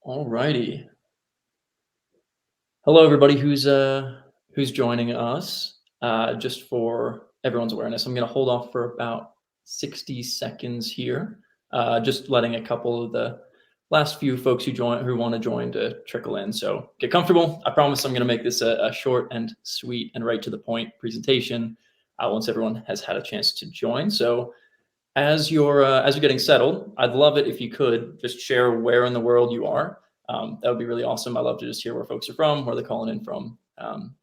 All righty. Hello, everybody who's joining us. Just for everyone's awareness, I'm going to hold off for about 60 seconds here, just letting a couple of the last few folks who want to join to trickle in. So get comfortable. I promise I'm going to make this a short and sweet and right to the point presentation once everyone has had a chance to join. So as you're getting settled, I'd love it if you could just share where in the world you are. That would be really awesome. I love to just hear where folks are from, where they're calling in from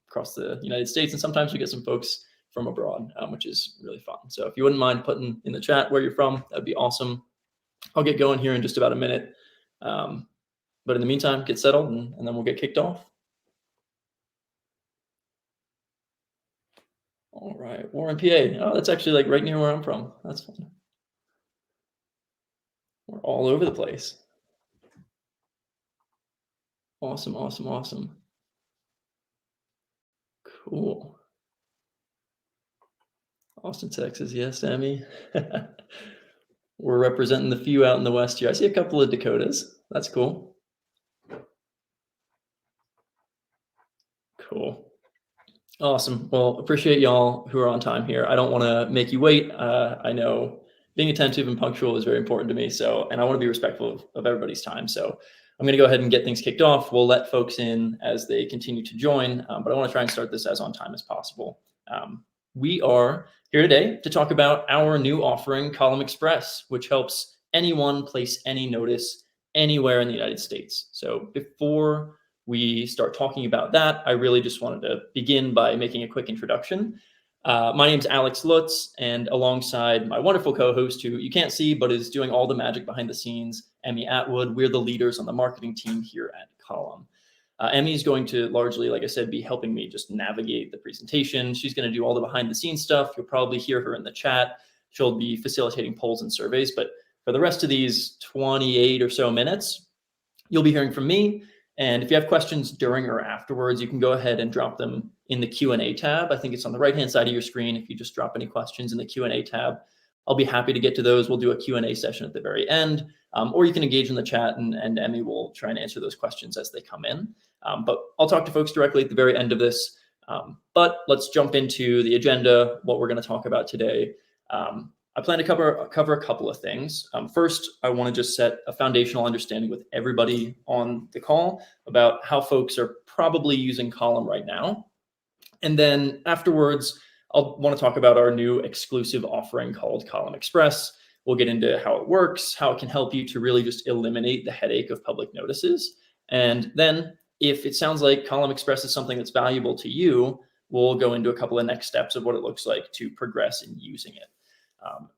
across the United States, and sometimes we get some folks from abroad, which is really fun. So if you wouldn't mind putting in the chat where you're from, that'd be awesome. I'll get going here in just about a minute. But in the meantime, get settled and then we'll get kicked off. All right, Warren, PA. Oh, that's actually like right near where I'm from. That's fun. We're all over the place. Awesome, awesome, awesome. Cool. Austin, Texas. Yes, Emmy. We're representing the few out in the West here. I see a couple of Dakotas. That's cool. Cool. Awesome. Well, appreciate y'all who are on time here. I don't want to make you wait. I know being attentive and punctual is very important to me. And I want to be respectful of everybody's time. So I'm going to go ahead and get things kicked off. We'll let folks in as they continue to join, but I want to try and start this as on time as possible. We are here today to talk about our new offering, Column Express, which helps anyone place any notice anywhere in the United States. So before we start talking about that, I really just wanted to begin by making a quick introduction. My name's Alex Lutz, and alongside my wonderful co-host, who you can't see but is doing all the magic behind the scenes, Emmy Atwood, we're the leaders on the marketing team here at Column. Emmy's going to largely, like I said, be helping me just navigate the presentation. She's going to do all the behind the scenes stuff. You'll probably hear her in the chat. She'll be facilitating polls and surveys, but for the rest of these 28 or so minutes, you'll be hearing from me. And if you have questions during or afterwards, you can go ahead and drop them in the Q&A tab. I think it's on the right-hand side of your screen. If you just drop any questions in the Q&A tab, I'll be happy to get to those. We'll do a Q&A session at the very end, or you can engage in the chat and Emmy will try and answer those questions as they come in. But I'll talk to folks directly at the very end of this. But let's jump into the agenda, what we're going to talk about today. I plan to cover a couple of things. First, I want to just set a foundational understanding with everybody on the call about how folks are probably using Column right now. And then afterwards, I'll want to talk about our new exclusive offering called Column Express. We'll get into how it works, how it can help you to really just eliminate the headache of public notices. And then if it sounds like Column Express is something that's valuable to you, we'll go into a couple of next steps of what it looks like to progress in using it.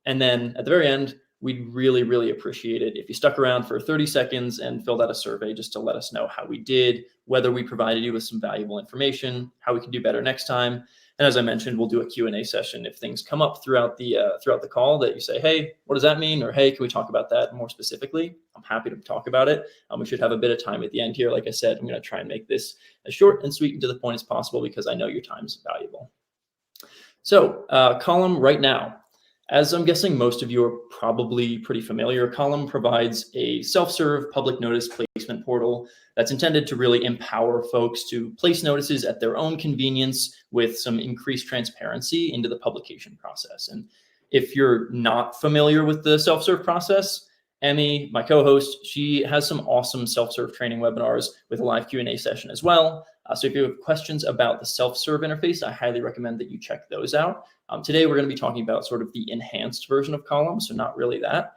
And then at the very end, we'd really, really appreciate it if you stuck around for 30 seconds and filled out a survey just to let us know how we did, whether we provided you with some valuable information, how we can do better next time. And as I mentioned, we'll do a Q&A session if things come up throughout the call that you say, hey, what does that mean? Or hey, can we talk about that more specifically? I'm happy to talk about it. We should have a bit of time at the end here. Like I said, I'm going to try and make this as short and sweet and to the point as possible because I know your time is valuable. So Column right now. As I'm guessing most of you are probably pretty familiar, Column provides a self-serve public notice placement portal that's intended to really empower folks to place notices at their own convenience with some increased transparency into the publication process. And if you're not familiar with the self-serve process, Emmy, my co-host, she has some awesome self-serve training webinars with a live Q&A session as well. So if you have questions about the self-serve interface, I highly recommend that you check those out. Today, we're going to be talking about sort of the enhanced version of Column, so not really that.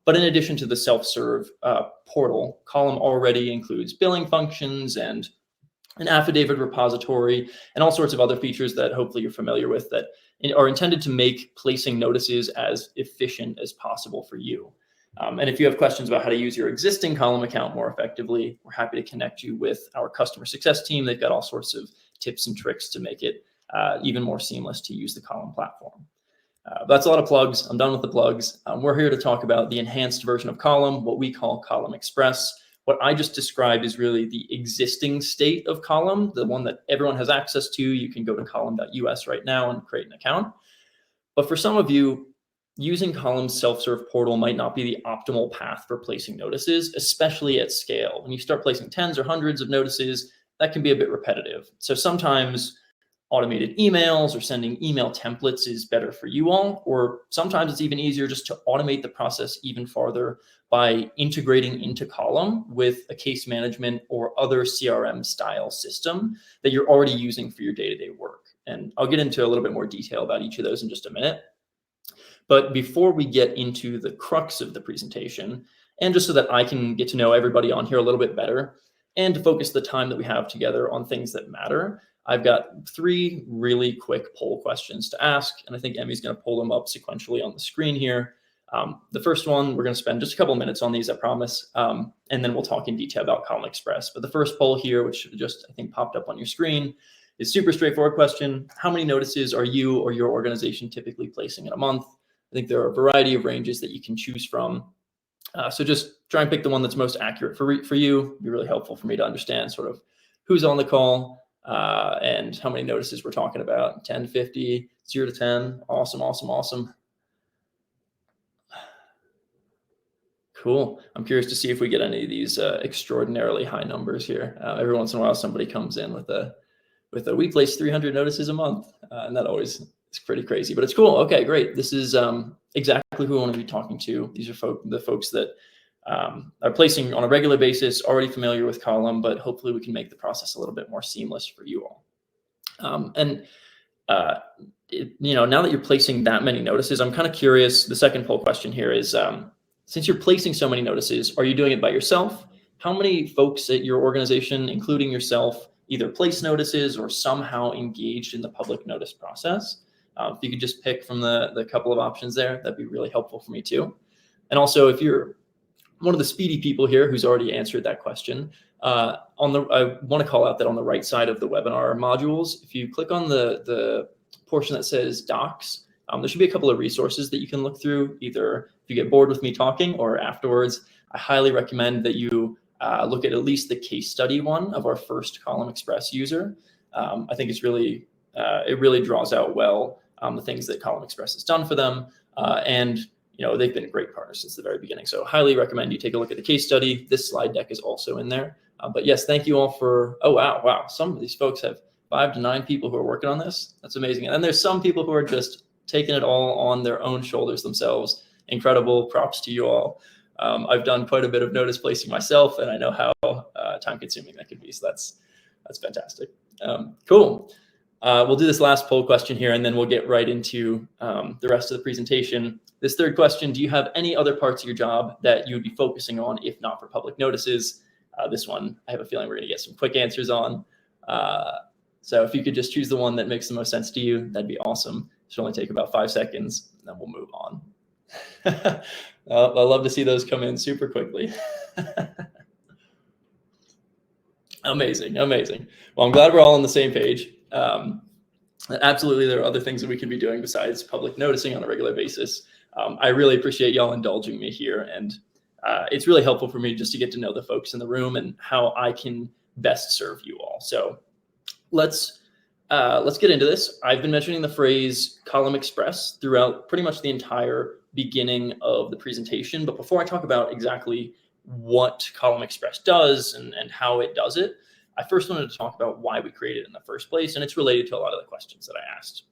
But in addition to the self-serve portal, Column already includes billing functions and an affidavit repository and all sorts of other features that hopefully you're familiar with that are intended to make placing notices as efficient as possible for you. And if you have questions about how to use your existing Column account more effectively, we're happy to connect you with our customer success team. They've got all sorts of tips and tricks to make it even more seamless to use the Column platform. That's a lot of plugs. I'm done with the plugs. We're here to talk about the enhanced version of Column, what we call Column Express. What I just described is really the existing state of Column, the one that everyone has access to. You can go to column.us right now and create an account. But for some of you, using Column's self-serve portal might not be the optimal path for placing notices, especially at scale. When you start placing tens or hundreds of notices, that can be a bit repetitive. So sometimes automated emails or sending email templates is better for you all, or sometimes it's even easier just to automate the process even farther by integrating into Column with a case management or other CRM style system that you're already using for your day-to-day work. And I'll get into a little bit more detail about each of those in just a minute. But before we get into the crux of the presentation, and just so that I can get to know everybody on here a little bit better and to focus the time that we have together on things that matter, I've got 3 really quick poll questions to ask, and I think Emmy's going to pull them up sequentially on the screen here. The first one, we're going to spend just a couple of minutes on these, I promise, and then we'll talk in detail about Column Express. But the first poll here, which just I think popped up on your screen, is super straightforward question. How many notices are you or your organization typically placing in a month? I think there are a variety of ranges that you can choose from. So just try and pick the one that's most accurate for you. It'd be really helpful for me to understand sort of who's on the call and how many notices we're talking about. 10 to 50, 0 to 10. Awesome, awesome, awesome. Cool. I'm curious to see if we get any of these extraordinarily high numbers here. Every once in a while, somebody comes in with a we place 300 notices a month, and that always is pretty crazy, but it's cool. Okay, great. This is exactly who I want to be talking to. These are the folks that are placing on a regular basis, already familiar with Column, but hopefully we can make the process a little bit more seamless for you all. Now that you're placing that many notices, I'm kind of curious. The second poll question here is, since you're placing so many notices, are you doing it by yourself? How many folks at your organization, including yourself, either place notices or somehow engaged in the public notice process? If you could just pick from the couple of options there, that'd be really helpful for me too. And also, if you're one of the speedy people here who's already answered that question, I want to call out that on the right side of the webinar modules, if you click on the portion that says Docs, there should be a couple of resources that you can look through, either if you get bored with me talking or afterwards. I highly recommend that you look at least the case study one of our first Column Express user. I think it's really, it really draws out well the things that Column Express has done for them. And they've been great partners since the very beginning. So highly recommend you take a look at the case study. This slide deck is also in there. But yes, thank you all for, oh, wow. Some of these folks have 5 to 9 people who are working on this. That's amazing. And then there's some people who are just taking it all on their own shoulders themselves. Incredible. Props to you all. I've done quite a bit of notice placing myself, and I know how time consuming that can be. So that's fantastic. Cool. We'll do this last poll question here, and then we'll get right into the rest of the presentation. This third question, do you have any other parts of your job that you would be focusing on if not for public notices? This one, I have a feeling we're going to get some quick answers on. So if you could just choose the one that makes the most sense to you, that'd be awesome. It should only take about 5 seconds, and then we'll move on. I love to see those come in super quickly. Amazing. Well, I'm glad we're all on the same page. Absolutely, there are other things that we could be doing besides public noticing on a regular basis. I really appreciate y'all indulging me here, and it's really helpful for me just to get to know the folks in the room and how I can best serve you all. So let's get into this. I've been mentioning the phrase Column Express throughout pretty much the entire beginning of the presentation. But before I talk about exactly what Column Express does and how it does it, I first wanted to talk about why we created it in the first place. And it's related to a lot of the questions that I asked.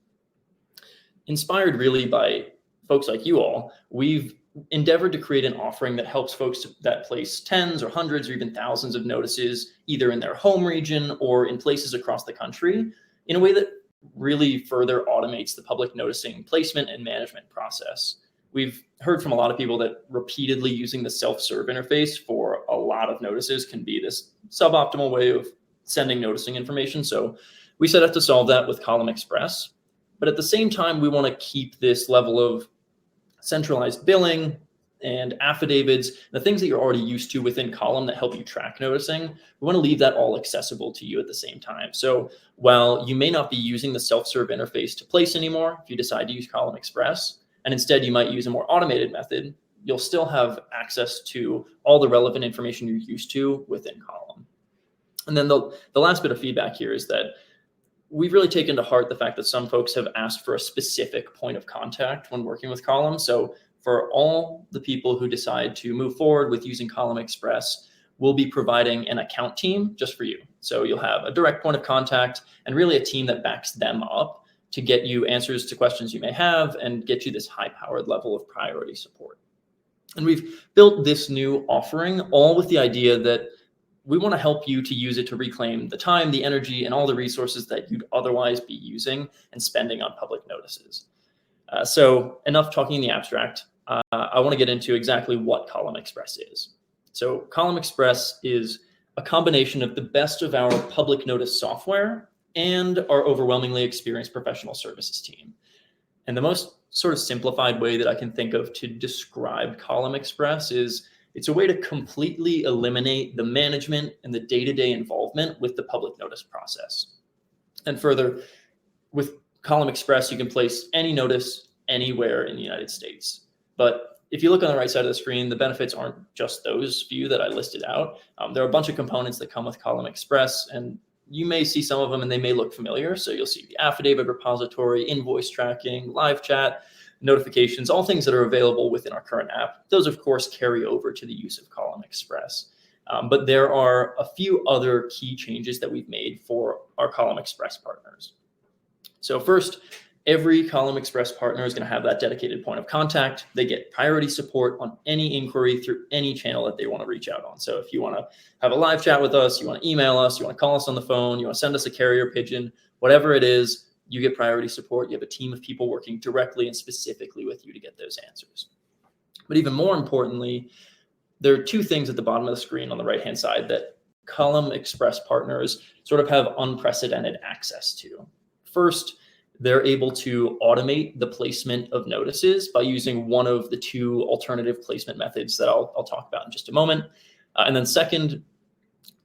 Inspired really by folks like you all, we've endeavored to create an offering that helps folks that place tens or hundreds or even thousands of notices, either in their home region or in places across the country, in a way that really further automates the public noticing placement and management process. We've heard from a lot of people that repeatedly using the self-serve interface for a lot of notices can be this suboptimal way of sending noticing information. So we set out to solve that with Column Express. But at the same time, we want to keep this level of centralized billing and affidavits, the things that you're already used to within Column that help you track noticing. We want to leave that all accessible to you at the same time. So while you may not be using the self-serve interface to place anymore, if you decide to use Column Express, and instead you might use a more automated method, you'll still have access to all the relevant information you're used to within Column. And then the last bit of feedback here is that we've really taken to heart the fact that some folks have asked for a specific point of contact when working with Column. So for all the people who decide to move forward with using Column Express, we'll be providing an account team just for you. So you'll have a direct point of contact and really a team that backs them up to get you answers to questions you may have and get you this high-powered level of priority support. And we've built this new offering all with the idea that we want to help you to use it to reclaim the time, the energy, and all the resources that you'd otherwise be using and spending on public notices. So enough talking in the abstract. I want to get into exactly what Column Express is. So Column Express is a combination of the best of our public notice software and our overwhelmingly experienced professional services team. And the most sort of simplified way that I can think of to describe Column Express is it's a way to completely eliminate the management and the day-to-day involvement with the public notice process. And further, with Column Express, you can place any notice anywhere in the United States. But if you look on the right side of the screen, the benefits aren't just those few that I listed out. There are a bunch of components that come with Column Express, and you may see some of them and they may look familiar. So you'll see the affidavit repository, invoice tracking, live chat, notifications, all things that are available within our current app. Those, of course, carry over to the use of Column Express. But there are a few other key changes that we've made for our Column Express partners. So first, every Column Express partner is going to have that dedicated point of contact. They get priority support on any inquiry through any channel that they want to reach out on. So if you want to have a live chat with us, you want to email us, you want to call us on the phone, you want to send us a carrier pigeon, whatever it is, you get priority support. You have a team of people working directly and specifically with you to get those answers. But even more importantly, there are two things at the bottom of the screen on the right-hand side that Column Express partners sort of have unprecedented access to. First, they're able to automate the placement of notices by using one of the two alternative placement methods that I'll talk about in just a moment. And then second,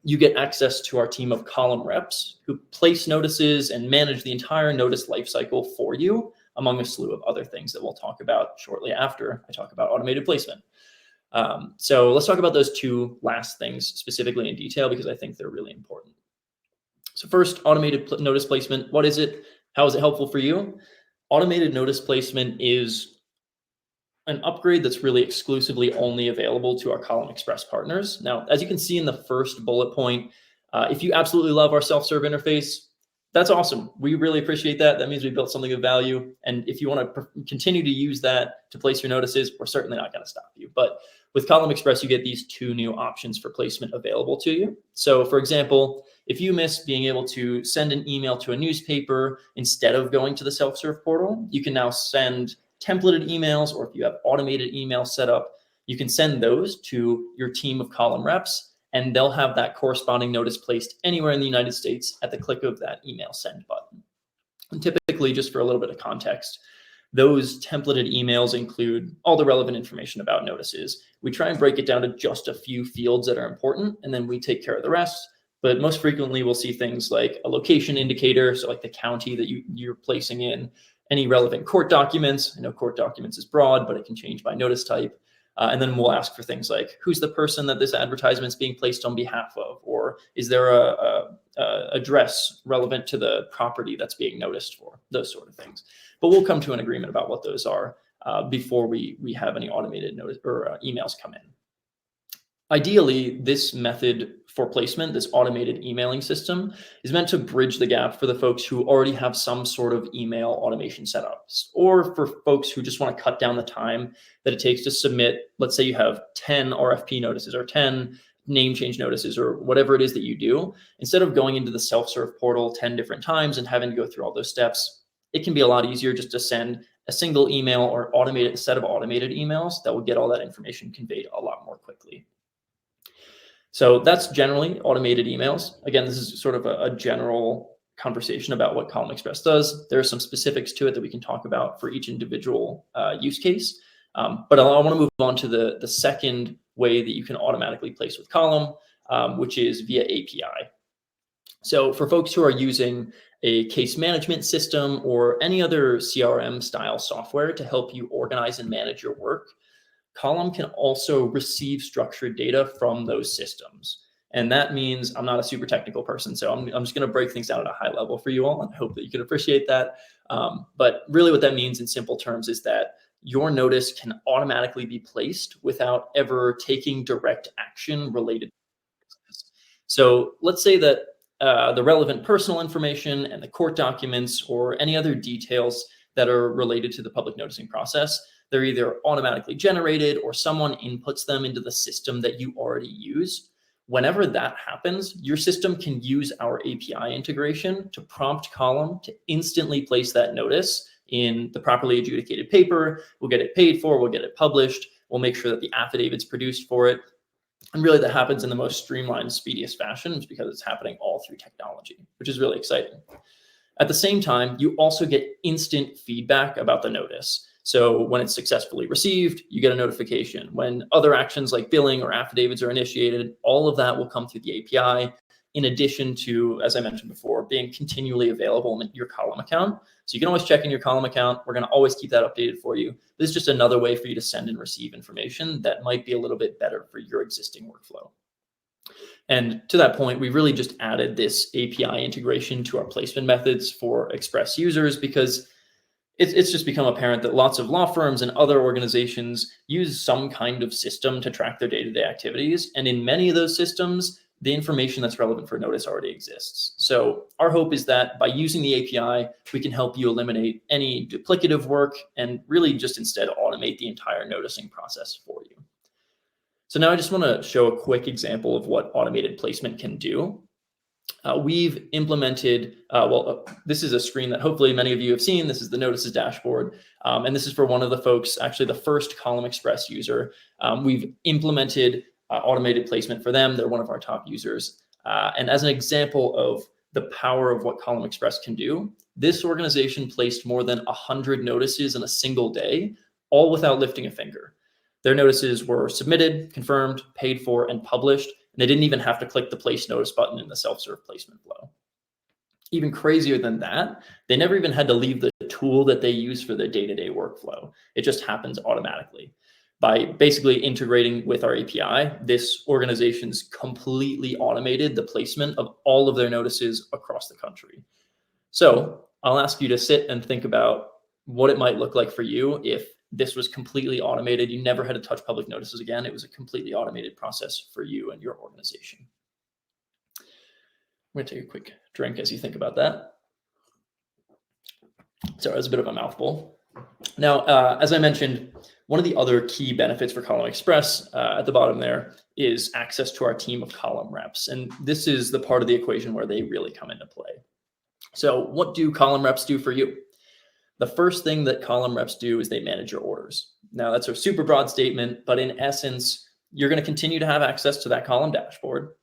you get access to our team of Column reps who place notices and manage the entire notice lifecycle for you, among a slew of other things that we'll talk about shortly after I talk about automated placement. So let's talk about those two last things specifically in detail because I think they're really important. So first, automated notice placement. What is it? How is it helpful for you? Automated notice placement is an upgrade that's really exclusively only available to our Column Express partners. Now, as you can see in the first bullet point, if you absolutely love our self-serve interface, that's awesome. We really appreciate that. That means we built something of value. And if you want to continue to use that to place your notices, we're certainly not going to stop you. But with Column Express, you get these two new options for placement available to you. So for example, if you miss being able to send an email to a newspaper instead of going to the self-serve portal, you can now send templated emails, or if you have automated emails set up, you can send those to your team of Column reps, and they'll have that corresponding notice placed anywhere in the United States at the click of that email send button. And typically, just for a little bit of context, those templated emails include all the relevant information about notices. We try and break it down to just a few fields that are important, and then we take care of the rest. But most frequently, we'll see things like a location indicator, so like the county that you're placing in, any relevant court documents. I know court documents is broad, but it can change by notice type. And then we'll ask for things like, who's the person that this advertisement is being placed on behalf of? Or is there a address relevant to the property that's being noticed for? Those sort of things. But we'll come to an agreement about what those are before we have any automated notice or emails come in. Ideally, this method for placement, this automated emailing system, is meant to bridge the gap for the folks who already have some sort of email automation setups, or for folks who just want to cut down the time that it takes to submit. Let's say you have 10 RFP notices or 10 name change notices or whatever it is that you do. Instead of going into the self-serve portal 10 different times and having to go through all those steps, it can be a lot easier just to send a single email or automate a set of automated emails that will get all that information conveyed a lot more quickly. So that's generally automated emails. Again, this is sort of a general conversation about what Column Express does. There are some specifics to it that we can talk about for each individual use case. But I want to move on to the second way that you can automatically place with Column, which is via API. So for folks who are using a case management system or any other CRM style software to help you organize and manage your work, Column can also receive structured data from those systems. And that means I'm not a super technical person. So I'm just going to break things down at a high level for you all, and I hope that you can appreciate that. But really what that means in simple terms is that your notice can automatically be placed without ever taking direct action related to this. So let's say that the relevant personal information and the court documents or any other details that are related to the public noticing process, they're either automatically generated or someone inputs them into the system that you already use. Whenever that happens, your system can use our API integration to prompt Column to instantly place that notice in the properly adjudicated paper. We'll get it paid for, we'll get it published, we'll make sure that the affidavit's produced for it. And really that happens in the most streamlined, speediest fashion because it's happening all through technology, which is really exciting. At the same time, you also get instant feedback about the notice. So when it's successfully received, you get a notification. When other actions like billing or affidavits are initiated, all of that will come through the API, in addition to, as I mentioned before, being continually available in your Column account. So you can always check in your Column account. We're going to always keep that updated for you. This is just another way for you to send and receive information that might be a little bit better for your existing workflow. And to that point, we really just added this API integration to our placement methods for Express users because it's just become apparent that lots of law firms and other organizations use some kind of system to track their day-to-day activities. And in many of those systems, the information that's relevant for notice already exists. So our hope is that by using the API, we can help you eliminate any duplicative work and really just instead automate the entire noticing process for you. So now I just want to show a quick example of what automated placement can do. We've implemented, this is a screen that hopefully many of you have seen. This is the notices dashboard. And this is for one of the folks, actually the first Column Express user. We've implemented automated placement for them. They're one of our top users. And as an example of the power of what Column Express can do, this organization placed more than 100 notices in a single day, all without lifting a finger. Their notices were submitted, confirmed, paid for, and published. And they didn't even have to click the place notice button in the self-serve placement flow. Even crazier than that, they never even had to leave the tool that they use for their day-to-day workflow. It just happens automatically. By basically integrating with our API, this organization's completely automated the placement of all of their notices across the country. So I'll ask you to sit and think about what it might look like for you if this was completely automated. You never had to touch public notices again. It was a completely automated process for you and your organization. I'm going to take a quick drink as you think about that. Sorry, that's a bit of a mouthful. Now, as I mentioned, one of the other key benefits for Column Express at the bottom there is access to our team of Column reps. And this is the part of the equation where they really come into play. So what do Column reps do for you? The first thing that Column reps do is they manage your orders. Now, that's a super broad statement, but in essence, you're going to continue to have access to that Column dashboard,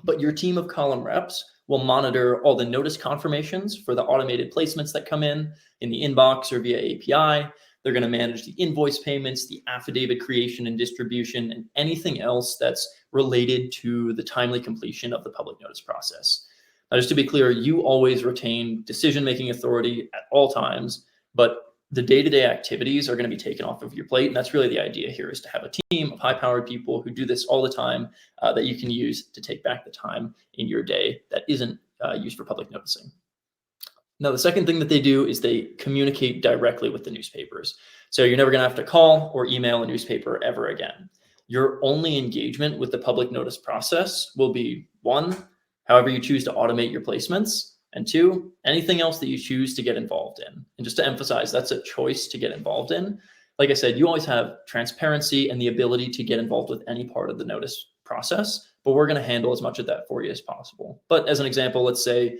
but your team of Column reps will monitor all the notice confirmations for the automated placements that come in the inbox or via API. They're going to manage the invoice payments, the affidavit creation and distribution, and anything else that's related to the timely completion of the public notice process. Now, just to be clear, you always retain decision-making authority at all times, but the day-to-day activities are going to be taken off of your plate. And that's really the idea here, is to have a team of high-powered people who do this all the time that you can use to take back the time in your day that isn't used for public noticing. Now, the second thing that they do is they communicate directly with the newspapers. So you're never going to have to call or email a newspaper ever again. Your only engagement with the public notice process will be, one, however you choose to automate your placements, and two, anything else that you choose to get involved in. And just to emphasize, that's a choice to get involved in. Like I said, you always have transparency and the ability to get involved with any part of the notice process, but we're going to handle as much of that for you as possible. But as an example, let's say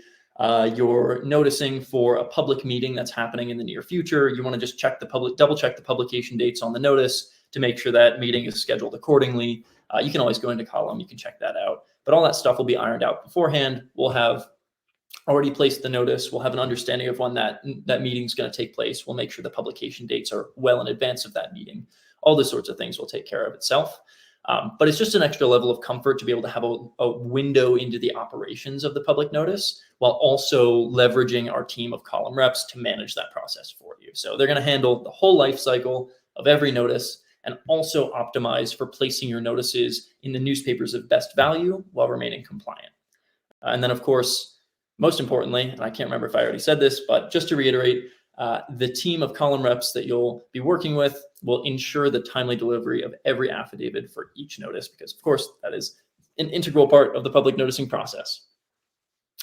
you're noticing for a public meeting that's happening in the near future. You want to just double check the publication dates on the notice to make sure that meeting is scheduled accordingly. You can always go into Column, you can check that out, but all that stuff will be ironed out beforehand. We'll have already placed the notice. We'll have an understanding of when that meeting is going to take place. We'll make sure the publication dates are well in advance of that meeting. All those sorts of things will take care of itself. But it's just an extra level of comfort to be able to have a window into the operations of the public notice while also leveraging our team of Column reps to manage that process for you. So they're going to handle the whole life cycle of every notice. and also optimize for placing your notices in the newspapers of best value while remaining compliant. And then, of course, most importantly, and I can't remember if I already said this, but just to reiterate, the team of column reps that you'll be working with will ensure the timely delivery of every affidavit for each notice, because, of course, that is an integral part of the public noticing process.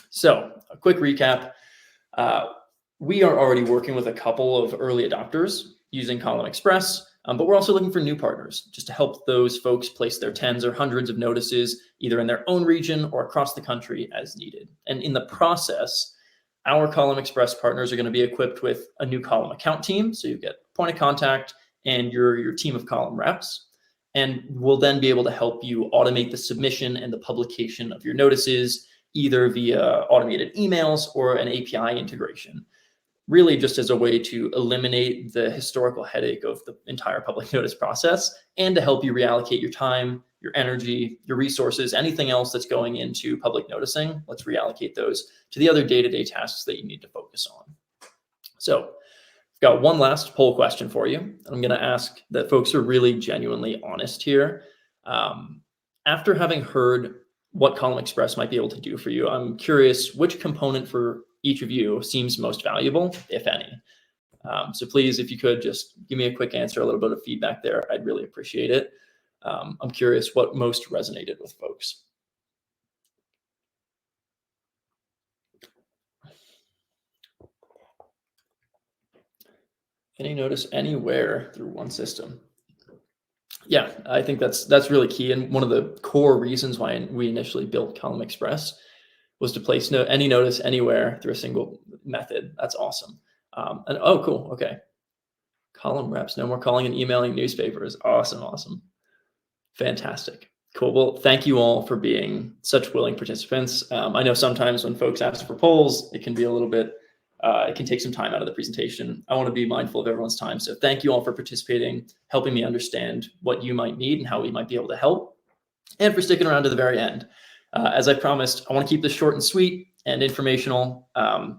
So, a quick recap. We are already working with a couple of early adopters using Column Express, but we're also looking for new partners just to help those folks place their tens or hundreds of notices either in their own region or across the country as needed. And in the process, our Column Express partners are going to be equipped with a new column account team. So you get point of contact and your team of column reps, and we'll then be able to help you automate the submission and the publication of your notices, either via automated emails or an API integration, really just as a way to eliminate the historical headache of the entire public notice process and to help you reallocate your time, your energy, your resources, anything else that's going into public noticing. Let's reallocate those to the other day-to-day tasks that you need to focus on. So I've got one last poll question for you. I'm going to ask that folks are really genuinely honest here. After having heard what Column Express might be able to do for you, I'm curious which component for each of you seems most valuable, if any. So please, if you could just give me a quick answer, a little bit of feedback there, I'd really appreciate it. I'm curious what most resonated with folks. Any notice anywhere through one system? Yeah, I think that's really key. And one of the core reasons why we initially built Column Express was to place any notice anywhere through a single method. That's awesome. And oh, cool. Okay. Column reps, no more calling and emailing newspapers. Awesome. Awesome. Fantastic. Cool. Well, thank you all for being such willing participants. I know sometimes when folks ask for polls, it can be a little bit, it can take some time out of the presentation. I want to be mindful of everyone's time. So thank you all for participating, helping me understand what you might need and how we might be able to help, and for sticking around to the very end. As I promised, I want to keep this short and sweet and informational.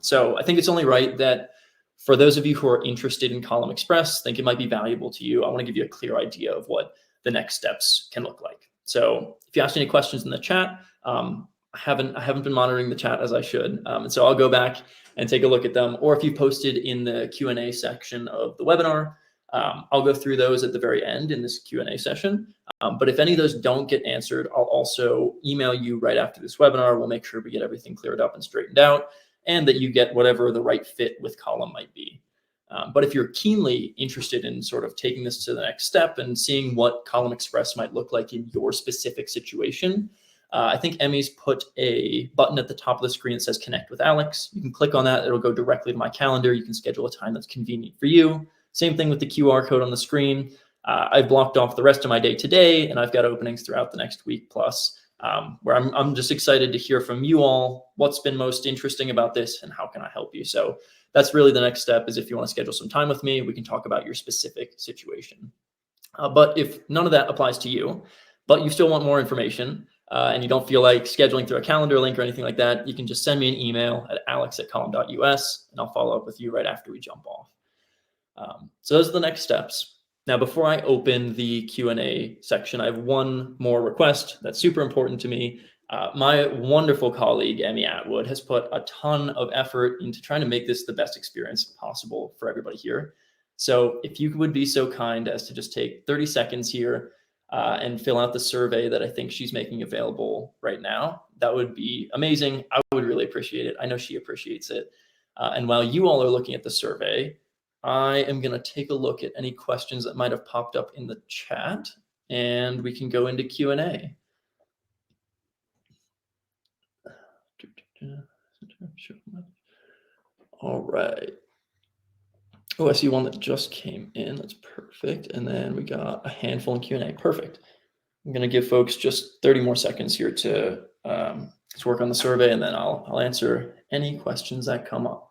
So I think it's only right that for those of you who are interested in Column Express, think it might be valuable to you, I want to give you a clear idea of what the next steps can look like. So if you ask any questions in the chat, I haven't been monitoring the chat as I should. And so I'll go back and take a look at them. Or if you posted in the Q&A section of the webinar, I'll go through those at the very end in this Q&A session. But if any of those don't get answered, I'll also email you right after this webinar. We'll make sure we get everything cleared up and straightened out, and that you get whatever the right fit with Column might be. But if you're keenly interested in sort of taking this to the next step and seeing what Column Express might look like in your specific situation, I think Emmy's put a button at the top of the screen that says Connect with Alex. You can click on that. It'll go directly to my calendar. You can schedule a time that's convenient for you. Same thing with the QR code on the screen. I've blocked off the rest of my day today, and I've got openings throughout the next week plus, where I'm just excited to hear from you all what's been most interesting about this and how can I help you. So that's really the next step, is if you want to schedule some time with me, we can talk about your specific situation. But if none of that applies to you, but you still want more information, and you don't feel like scheduling through a calendar link or anything like that, you can just send me an email at alex@column.us, and I'll follow up with you right after we jump off. So those are the next steps. Now, before I open the Q&A section, I have one more request that's super important to me. My wonderful colleague, Emmy Atwood, has put a ton of effort into trying to make this the best experience possible for everybody here. So if you would be so kind as to just take 30 seconds here and fill out the survey that I think she's making available right now, that would be amazing. I would really appreciate it. I know she appreciates it. And while you all are looking at the survey, I am going to take a look at any questions that might have popped up in the chat, and we can go into Q&A. All right. Oh, I see one that just came in. That's perfect. And then we got a handful in Q&A. Perfect. I'm going to give folks just 30 more seconds here to work on the survey, and then I'll answer any questions that come up.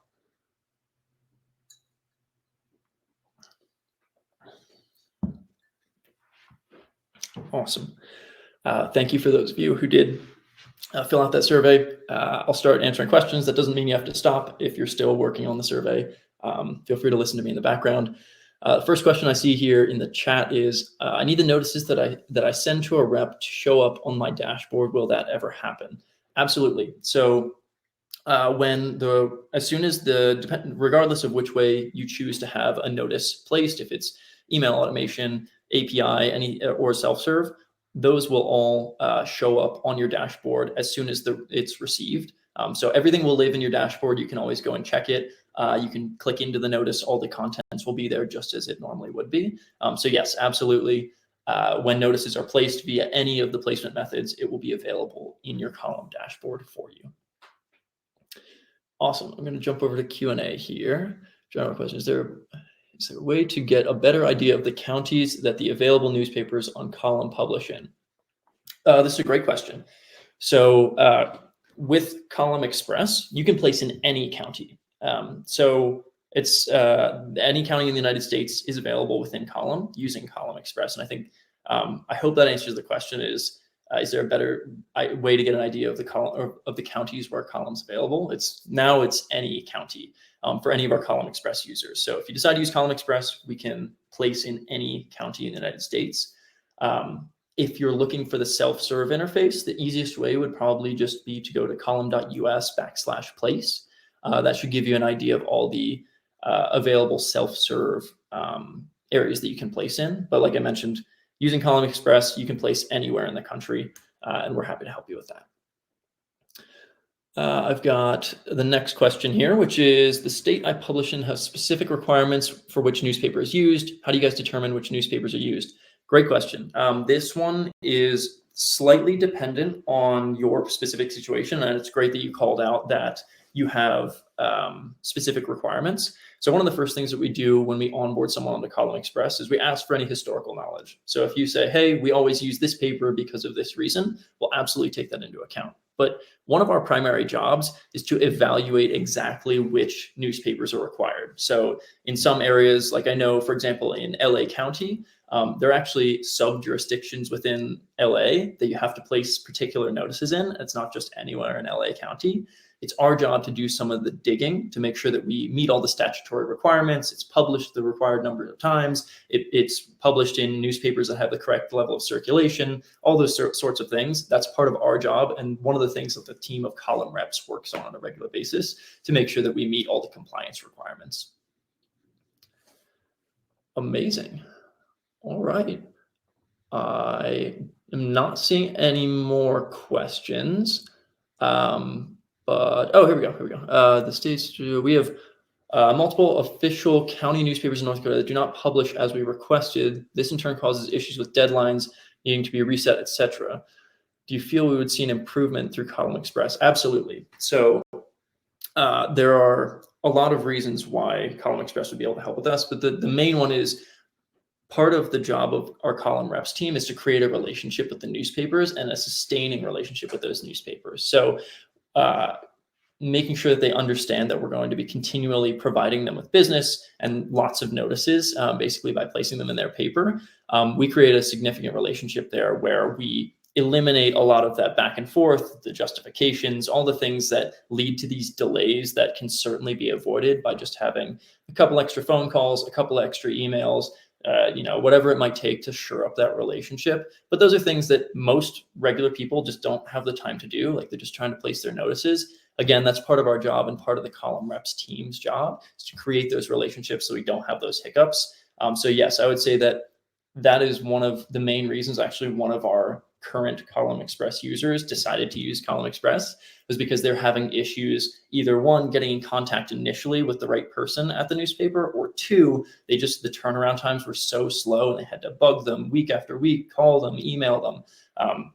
Awesome. Thank you for those of you who did fill out that survey. I'll start answering questions. That doesn't mean you have to stop if you're still working on the survey. Feel free to listen to me in the background. First question I see here in the chat is, I need the notices that I send to a rep to show up on my dashboard. Will that ever happen? Absolutely. So as soon as regardless of which way you choose to have a notice placed, if it's email automation, API, or self-serve, those will all show up on your dashboard as soon as it's received. So everything will live in your dashboard. You can always go and check it. You can click into the notice. All the contents will be there just as it normally would be. So yes, absolutely. When notices are placed via any of the placement methods, it will be available in your column dashboard for you. Awesome. I'm going to jump over to Q&A here. General question: Is there a way to get a better idea of the counties that the available newspapers on column publish in? This is a great question. So with Column Express, you can place in any county. So it's any county in the United States is available within Column using Column Express. And I think I hope that answers the question. Is there a better way to get an idea of the counties where Column's available? It's any county for any of our Column Express users. So if you decide to use Column Express, we can place in any county in the United States. If you're looking for the self-serve interface, the easiest way would probably just be to go to column.us/place. That should give you an idea of all the available self-serve areas that you can place in. But like I mentioned, using Column Express, you can place anywhere in the country, and we're happy to help you with that. I've got the next question here, which is: the state I publish in has specific requirements for which newspaper is used. How do you guys determine which newspapers are used? Great question. This one is slightly dependent on your specific situation, and it's great that you called out that you have specific requirements. So one of the first things that we do when we onboard someone on the Column Express is we ask for any historical knowledge. So if you say, hey, we always use this paper because of this reason, we'll absolutely take that into account. But one of our primary jobs is to evaluate exactly which newspapers are required. So in some areas, like I know, for example, in LA County, there are actually sub-jurisdictions within LA that you have to place particular notices in. It's not just anywhere in LA County. It's our job to do some of the digging to make sure that we meet all the statutory requirements. It's published the required number of times. It's published in newspapers that have the correct level of circulation, all those sorts of things. That's part of our job. And one of the things that the team of column reps works on a regular basis to make sure that we meet all the compliance requirements. Amazing. All right. I am not seeing any more questions. But, oh, here we go. The states, we have multiple official county newspapers in North Dakota that do not publish as we requested. This in turn causes issues with deadlines needing to be reset, etc. Do you feel we would see an improvement through Column Express? Absolutely. So there are a lot of reasons why Column Express would be able to help with us, but the main one is part of the job of our column reps team is to create a relationship with the newspapers and a sustaining relationship with those newspapers. So making sure that they understand that we're going to be continually providing them with business and lots of notices, basically by placing them in their paper. We create a significant relationship there where we eliminate a lot of that back and forth, the justifications, all the things that lead to these delays that can certainly be avoided by just having a couple extra phone calls, a couple extra emails, whatever it might take to shore up that relationship. But those are things that most regular people just don't have the time to do. Like, they're just trying to place their notices. Again, that's part of our job and part of the column reps team's job is to create those relationships so we don't have those hiccups. So yes, I would say that is one of the main reasons. Actually, one of our current Column Express users decided to use Column Express was because they're having issues, either one, getting in contact initially with the right person at the newspaper, or two, the turnaround times were so slow and they had to bug them week after week, call them, email them.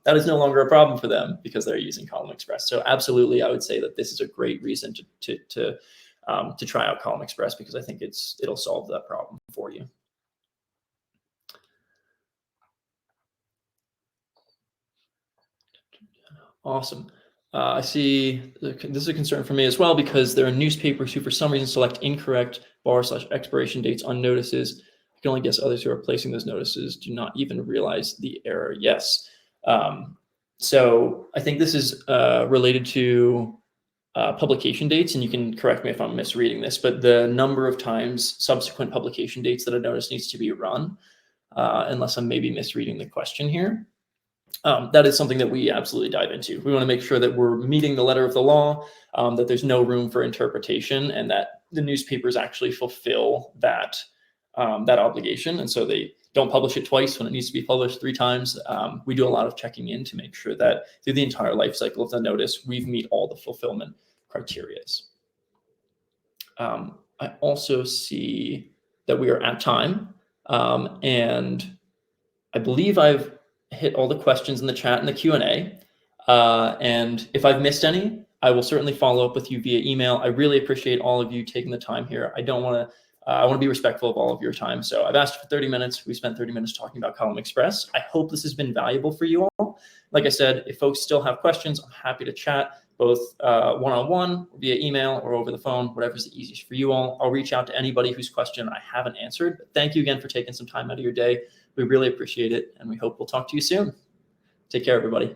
That is no longer a problem for them because they're using Column Express. So absolutely, I would say that this is a great reason to try out Column Express, because I think it'll solve that problem for you. Awesome. I see this is a concern for me as well, because there are newspapers who for some reason select incorrect bar/expiration dates on notices. I can only guess others who are placing those notices do not even realize the error. Yes. So I think this is related to publication dates, and you can correct me if I'm misreading this, but the number of times subsequent publication dates that a notice needs to be run, unless I'm maybe misreading the question here. That is something that we absolutely dive into. We want to make sure that we're meeting the letter of the law, that there's no room for interpretation, and that the newspapers actually fulfill that obligation. And so they don't publish it twice when it needs to be published 3 times. We do a lot of checking in to make sure that through the entire life cycle of the notice, we've meet all the fulfillment criteria. I also see that we are at time, and I believe I've hit all the questions in the chat and the Q&A. And if I've missed any, I will certainly follow up with you via email. I really appreciate all of you taking the time here. I want to be respectful of all of your time. So I've asked for 30 minutes. We spent 30 minutes talking about Column Express. I hope this has been valuable for you all. Like I said, if folks still have questions, I'm happy to chat both one-on-one, via email, or over the phone, whatever's the easiest for you all. I'll reach out to anybody whose question I haven't answered. But thank you again for taking some time out of your day. We really appreciate it, and we hope we'll talk to you soon. Take care, everybody.